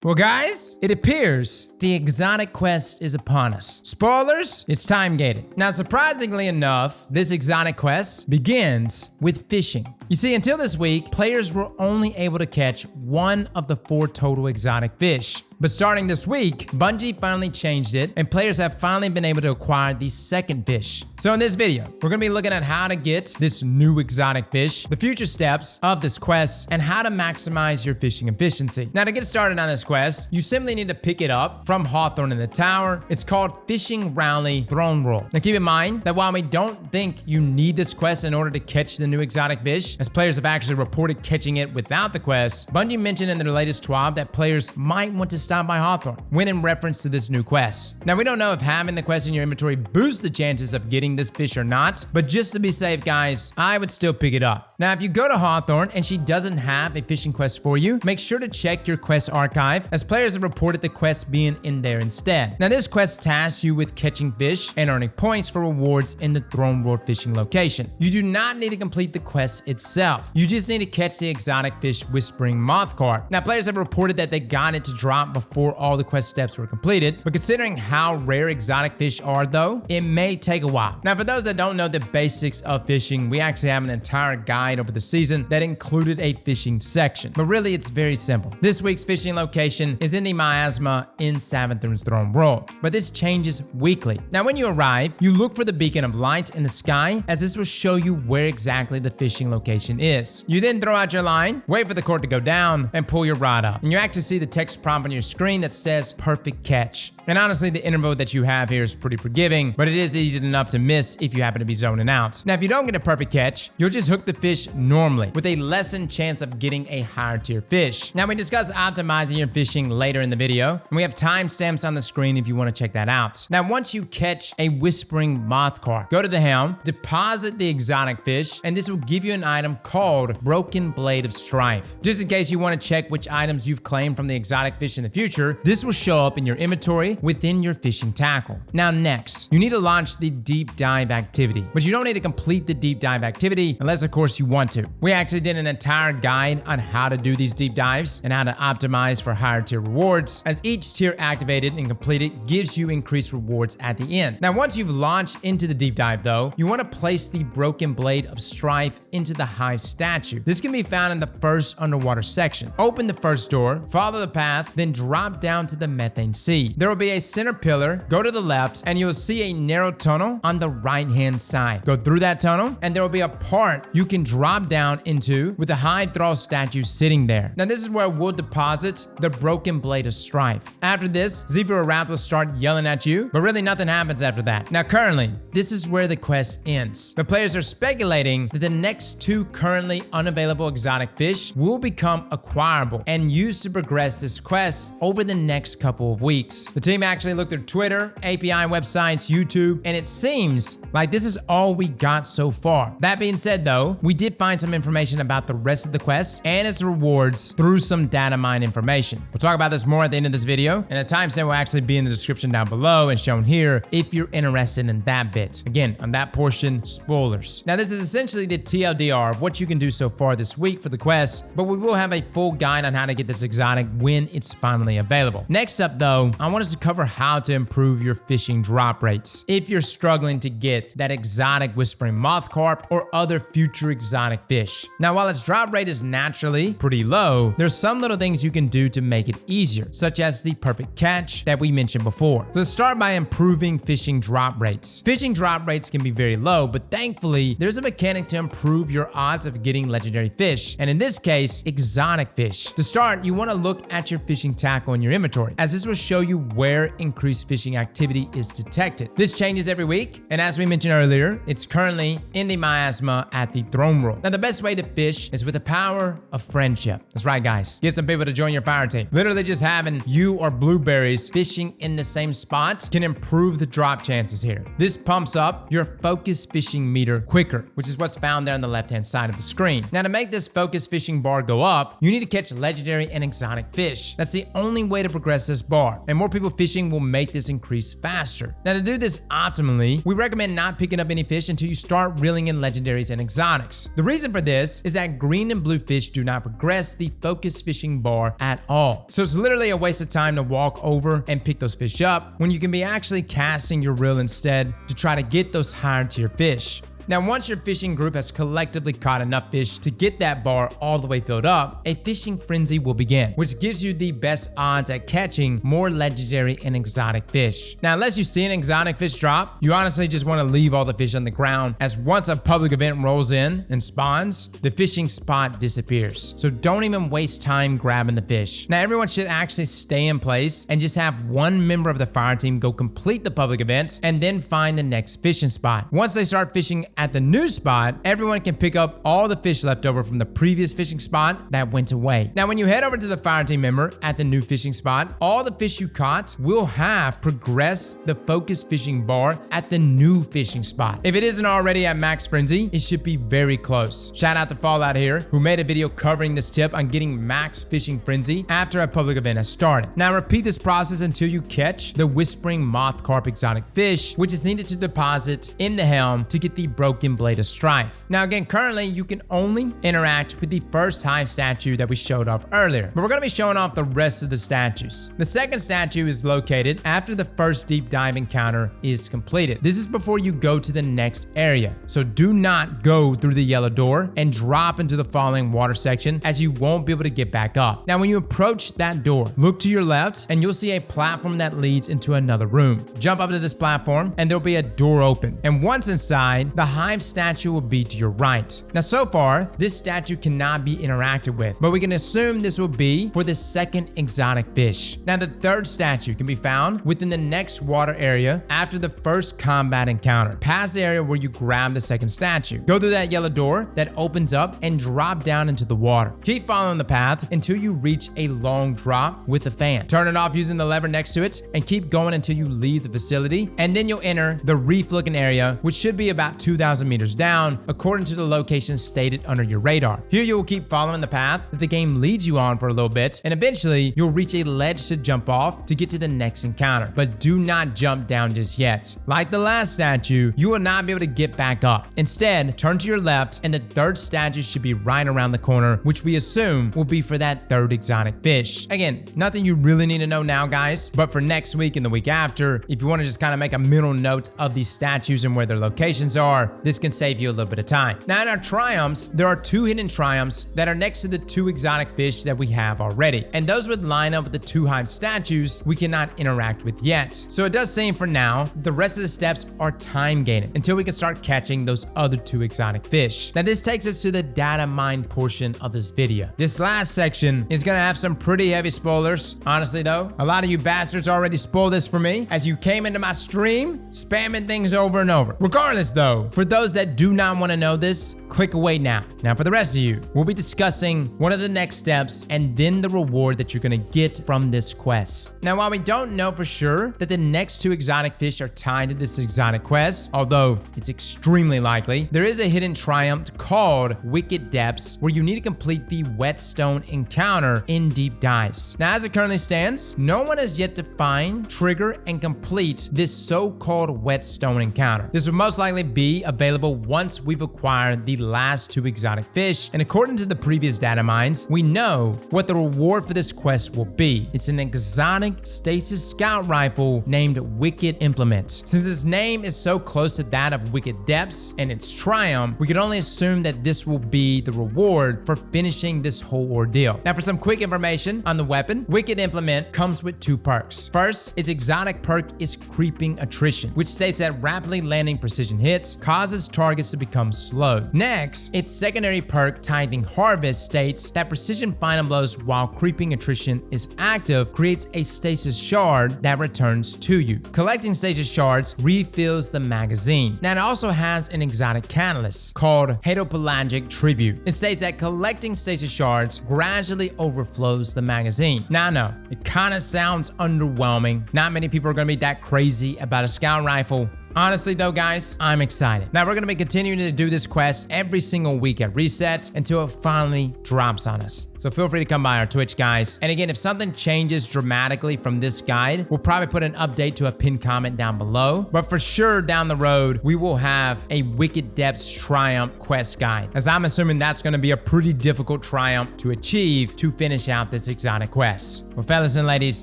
Well guys, it appears the exotic quest is upon us. Spoilers, it's time gated. Now surprisingly enough, this exotic quest begins with fishing. You see, until this week, players were only able to catch one of the 4 total exotic fish. But starting this week, Bungie finally changed it, and players have finally been able to acquire the second fish. So in this video, we're gonna be looking at how to get this new exotic fish, the future steps of this quest, and how to maximize your fishing efficiency. Now to get started on this quest, you simply need to pick it up from Hawthorne in the tower. It's called Fishing Rally Throne Roll. Now keep in mind that while we don't think you need this quest in order to catch the new exotic fish, as players have actually reported catching it without the quest, Bungie mentioned in their latest TWAB that players might want to stop by Hawthorne when in reference to this new quest. Now we don't know if having the quest in your inventory boosts the chances of getting this fish or not, but just to be safe guys, I would still pick it up. Now if you go to Hawthorne and she doesn't have a fishing quest for you, make sure to check your quest archive, as players have reported the quest being in there instead. Now this quest tasks you with catching fish and earning points for rewards in the Throne Roll fishing location. You do not need to complete the quest itself. You just need to catch the exotic fish Whispering Mothcarp. Now players have reported that they got it to drop before all the quest steps were completed, but considering how rare exotic fish are though, it may take a while. Now for those that don't know the basics of fishing, we actually have an entire guide over the season that included a fishing section, but really it's very simple. This week's fishing location is in the miasma in Savathun's Throne Roll, but this changes weekly. Now when you arrive, you look for the beacon of light in the sky, as this will show you where exactly the fishing location is. You then throw out your line, wait for the cord to go down, and pull your rod up. And you actually see the text prompt on your screen that says perfect catch. And honestly, the interval that you have here is pretty forgiving, but it is easy enough to miss if you happen to be zoning out. Now, if you don't get a perfect catch, you'll just hook the fish normally with a lessened chance of getting a higher tier fish. Now, we discuss optimizing your fishing later in the video, and we have timestamps on the screen if you want to check that out. Now, once you catch a Whispering Mothcarp, go to the helm, deposit the exotic fish, and this will give you an item called Broken Blade of Strife. Just in case you want to check which items you've claimed from the exotic fish in the future, this will show up in your inventory within your fishing tackle. Now next, you need to launch the deep dive activity, but you don't need to complete the deep dive activity unless of course you want to. We actually did an entire guide on how to do these deep dives and how to optimize for higher tier rewards, as each tier activated and completed gives you increased rewards at the end. Now once you've launched into the deep dive though, you want to place the Broken Blade of Strife into the Hive statue. This can be found in the first underwater section. Open the first door, follow the path, then drop down to the methane sea. There will be a center pillar, go to the left, and you'll see a narrow tunnel on the right-hand side. Go through that tunnel, and there will be a part you can drop down into with the Hive Thrall statue sitting there. Now this is where we'll deposit the Broken Blade of Strife. After this, Zephyr Wrath will start yelling at you, but really nothing happens after that. Now currently, this is where the quest ends. The players are speculating that the next 2 currently unavailable exotic fish will become acquirable and used to progress this quest over the next couple of weeks. The team actually looked at Twitter, API websites, YouTube, and it seems like this is all we got so far. That being said though, we did find some information about the rest of the quest and its rewards through some data mine information. We'll talk about this more at the end of this video, and a timestamp will actually be in the description down below and shown here if you're interested in that bit. Again, on that portion, spoilers. Now this is essentially the TLDR of what you can do so far this week for the quest, but we will have a full guide on how to get this exotic when it's finally available. Next up though, I want us to cover how to improve your fishing drop rates if you're struggling to get that exotic Whispering Mothcarp or other future exotic fish. Now while its drop rate is naturally pretty low, there's some little things you can do to make it easier, such as the perfect catch that we mentioned before. So let's start by improving fishing drop rates. Fishing drop rates can be very low, but thankfully there's a mechanic to improve your odds of getting legendary fish, and in this case, exotic fish. To start, you want to look at your fishing tackle in your inventory, as this will show you where increased fishing activity is detected. This changes every week, and as we mentioned earlier, it's currently in the miasma at the Throne Roll. Now the best way to fish is with the power of friendship. That's right guys, get some people to join your fire team. Literally just having you or blueberries fishing in the same spot can improve the drop chances here. This pumps up your focus fishing meter quicker, which is what's found there on the left hand side of the screen. Now to make this focus fishing bar go up, you need to catch legendary and exotic fish. That's the only way to progress this bar, and more people fishing will make this increase faster. Now to do this optimally, we recommend not picking up any fish until you start reeling in legendaries and exotics. fish. The reason for this is that green and blue fish do not progress the focus fishing bar at all. So it's literally a waste of time to walk over and pick those fish up when you can be actually casting your reel instead to try to get those higher tier fish. Now, once your fishing group has collectively caught enough fish to get that bar all the way filled up, a fishing frenzy will begin, which gives you the best odds at catching more legendary and exotic fish. Now, unless you see an exotic fish drop, you honestly just want to leave all the fish on the ground, as once a public event rolls in and spawns, the fishing spot disappears. So don't even waste time grabbing the fish. Now, everyone should actually stay in place and just have one member of the fire team go complete the public event and then find the next fishing spot. Once they start fishing at the new spot, everyone can pick up all the fish left over from the previous fishing spot that went away. Now, when you head over to the fire team member at the new fishing spot, all the fish you caught will have progressed the focus fishing bar at the new fishing spot. If it isn't already at max frenzy, it should be very close. Shout out to Fallout here, who made a video covering this tip on getting max fishing frenzy after a public event has started. Now, repeat this process until you catch the whispering Mothcarp exotic fish, which is needed to deposit in the helm to get the broken blade of strife. Now again, currently you can only interact with the first Hive statue that we showed off earlier, but we're going to be showing off the rest of the statues. The second statue is located after the first deep dive encounter is completed. This is before you go to the next area, so do not go through the yellow door and drop into the falling water section, as you won't be able to get back up. Now when you approach that door, look to your left and you'll see a platform that leads into another room. Jump up to this platform and there'll be a door open, and once inside, the Hive statue will be to your right. Now so far, this statue cannot be interacted with, but we can assume this will be for the second exotic fish. Now the third statue can be found within the next water area after the first combat encounter. Past the area where you grab the second statue. Go through that yellow door that opens up and drop down into the water. Keep following the path until you reach a long drop with a fan. Turn it off using the lever next to it and keep going until you leave the facility, and then you'll enter the reef looking area, which should be about 2,000 meters down according to the location stated under your radar. Here you will keep following the path that the game leads you on for a little bit, and eventually you'll reach a ledge to jump off to get to the next encounter, but do not jump down just yet. Like the last statue, you will not be able to get back up. Instead, turn to your left and the third statue should be right around the corner, which we assume will be for that third exotic fish. Again, nothing you really need to know now, guys, but for next week and the week after, if you want to just kind of make a mental note of these statues and where their locations are, this can save you a little bit of time. Now in our triumphs, there are 2 hidden triumphs that are next to the 2 exotic fish that we have already, and those would line up with the 2 Hive statues we cannot interact with yet. So it does seem for now the rest of the steps are time gated until we can start catching those other 2 exotic fish. Now this takes us to the data mine portion of this video. This last section is gonna have some pretty heavy spoilers. Honestly though, a lot of you bastards already spoiled this for me as you came into my stream spamming things over and over. Regardless though, for those that do not want to know this, click away now. Now for the rest of you, we'll be discussing one of the next steps and then the reward that you're gonna get from this quest. Now while we don't know for sure that the next 2 exotic fish are tied to this exotic quest, although it's extremely likely, there is a hidden triumph called Wicked Depths where you need to complete the whetstone encounter in deep dives. Now as it currently stands, no one has yet to find, trigger, and complete this so-called whetstone encounter. This will most likely be available once we've acquired the last 2 exotic fish, and according to the previous data mines, we know what the reward for this quest will be. It's an exotic stasis scout rifle named Wicked Implement. Since its name is so close to that of Wicked Depths and its triumph, we can only assume that this will be the reward for finishing this whole ordeal. Now for some quick information on the weapon, Wicked Implement comes with 2 perks. First, its exotic perk is Creeping Attrition, which states that rapidly landing precision hits causes targets to become slowed. Next, its secondary perk, Tithing Harvest, states that precision final blows while Creeping Attrition is active creates a stasis shard that returns to you. Collecting stasis shards refills the magazine. Now it also has an exotic catalyst called Hedopelagic Tribute. It states that collecting stasis shards gradually overflows the magazine. Now I know, it kind of sounds underwhelming. Not many people are going to be that crazy about a scout rifle. Honestly though, guys, I'm excited. Now we're going to be continuing to do this quest every single week at resets until it finally drops on us. So feel free to come by our Twitch, guys. And again, if something changes dramatically from this guide, we'll probably put an update to a pinned comment down below. But for sure, down the road, we will have a Wicked Depths Triumph quest guide, as I'm assuming that's going to be a pretty difficult triumph to achieve to finish out this exotic quest. Well, fellas and ladies,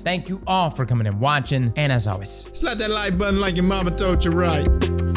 thank you all for coming and watching. And as always, slap that like button like your mama told you right.